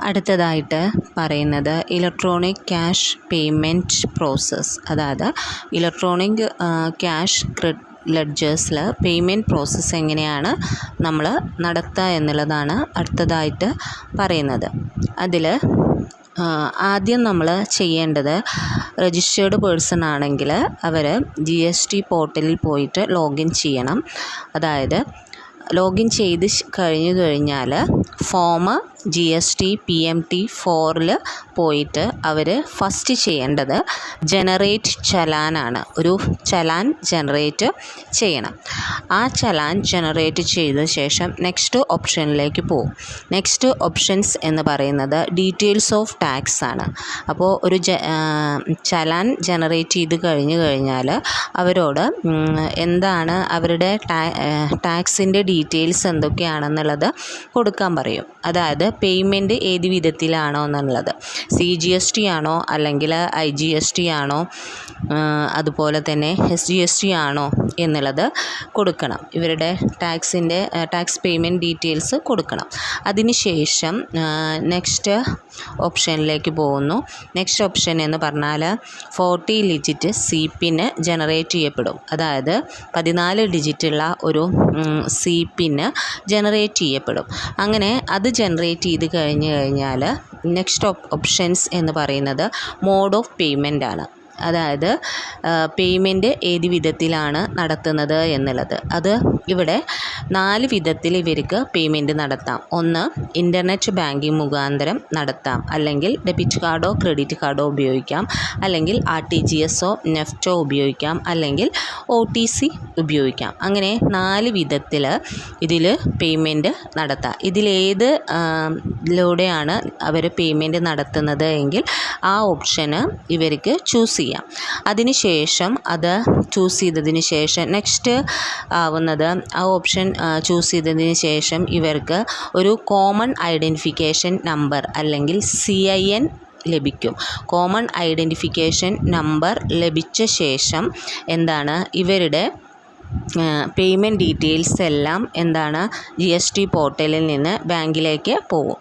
അടുത്തതായിട്ട് പറയുന്നത് electronic cash payment process, അതായത് ഇലക്ട്രോണിക് ക്യാഷ് ലെഡ്ജേഴ്സിൽ പേയ്മെൻറ്റ് പ്രോസസ്സ് എങ്ങനെയാണ് നമ്മൾ നടത്തുക എന്നുള്ളതാണ് അടുത്തതായിട്ട് പറയുന്നത്. അതിൽ ആദ്യം നമ്മൾ ചെയ്യേണ്ടത് രജിസ്റ്റേർഡ് പേഴ്സൺ ആണെങ്കിൽ അവർ GST പോർട്ടലിൽ പോയിട്ട് ലോഗിൻ ചെയ്യണം. അതായത് ലോഗിൻ ചെയ്ത് കഴിഞ്ഞാൽ ഫോം GST PMT 4 പോയിട്ട് അവർ ഫസ്റ്റ് ചെയ്യേണ്ടത് ജനറേറ്റ് ചലാനാണ്. ഒരു ചലാൻ ജനറേറ്റ് ചെയ്യണം. ആ ചലാൻ ജനറേറ്റ് ചെയ്ത ശേഷം നെക്സ്റ്റ് ഓപ്ഷനിലേക്ക് പോകും. നെക്സ്റ്റ് ഓപ്ഷൻസ് എന്ന് പറയുന്നത് ഡീറ്റെയിൽസ് ഓഫ് ടാക്സ് ആണ്. അപ്പോൾ ഒരു ചലാൻ ജനറേറ്റ് ചെയ്ത് കഴിഞ്ഞാൽ അവരോട് എന്താണ് അവരുടെ ടാക്സിൻ്റെ ഡീറ്റെയിൽസ് എന്തൊക്കെയാണെന്നുള്ളത് കൊടുക്കാൻ പറയും. അതായത് പേയ്മെൻറ്റ് ഏത് വിധത്തിലാണോ എന്നുള്ളത്, CGST ആണോ അല്ലെങ്കിൽ IGST ആണോ, അതുപോലെ തന്നെ SGST ആണോ എന്നുള്ളത് കൊടുക്കണം. ഇവരുടെ ടാക്സ് പേയ്മെൻറ്റ് ഡീറ്റെയിൽസ് കൊടുക്കണം. അതിനുശേഷം നെക്സ്റ്റ് ഓപ്ഷനിലേക്ക് പോകുന്നു. നെക്സ്റ്റ് ഓപ്ഷൻ എന്ന് പറഞ്ഞാൽ 40 ഡിജിറ്റ് CPN ജനറേറ്റ് ചെയ്യപ്പെടും. അതായത് 14 ഡിജിറ്റുള്ള ഒരു CPN ജനറേറ്റ് ചെയ്യപ്പെടും. അങ്ങനെ അത് ജനറേറ്റ് ചെയ്ത് കഴിഞ്ഞാൽ നെക്സ്റ്റ് ഓപ്ഷൻസ് എന്ന് പറയുന്നത് മോഡ് ഓഫ് പേയ്മെൻ്റ് ആണ്. അതായത് പേയ്മെൻറ്റ് ഏത് വിധത്തിലാണ് നടത്തുന്നത് എന്നുള്ളത്. അത് ഇവിടെ 4 വിധത്തിൽ ഇവർക്ക് പേയ്മെൻറ്റ് നടത്താം. ഒന്ന്, ഇൻ്റർനെറ്റ് ബാങ്കിങ് മുഖാന്തരം നടത്താം, അല്ലെങ്കിൽ ഡെബിറ്റ് കാർഡോ ക്രെഡിറ്റ് കാർഡോ ഉപയോഗിക്കാം, അല്ലെങ്കിൽ RTGS നെഫ്റ്റോ ഉപയോഗിക്കാം, അല്ലെങ്കിൽ OTC ഉപയോഗിക്കാം. അങ്ങനെ 4 വിധത്തിൽ ഇതിൽ പേയ്മെൻറ്റ് നടത്താം. ഇതിലേത് ലൂടെയാണ് അവർ പേയ്മെൻറ്റ് നടത്തുന്നത് എങ്കിൽ ആ ഓപ്ഷന് ഇവർക്ക് ചൂസ് ചെയ്യാം. അതിനുശേഷം അത് ചൂസ് ചെയ്തതിന് ശേഷം നെക്സ്റ്റ് ആവുന്നത് ആ ഓപ്ഷൻ ചൂസ് ചെയ്തതിന് ശേഷം ഇവർക്ക് ഒരു കോമൺ ഐഡൻറ്റിഫിക്കേഷൻ നമ്പർ അല്ലെങ്കിൽ CIN ലഭിക്കും. കോമൺ ഐഡൻറ്റിഫിക്കേഷൻ നമ്പർ ലഭിച്ച ശേഷം എന്താണ് ഇവരുടെ പേയ്മെൻറ്റ് ഡീറ്റെയിൽസ് എല്ലാം എന്താണ് GST പോർട്ടലിൽ നിന്ന് ബാങ്കിലേക്ക് പോകും.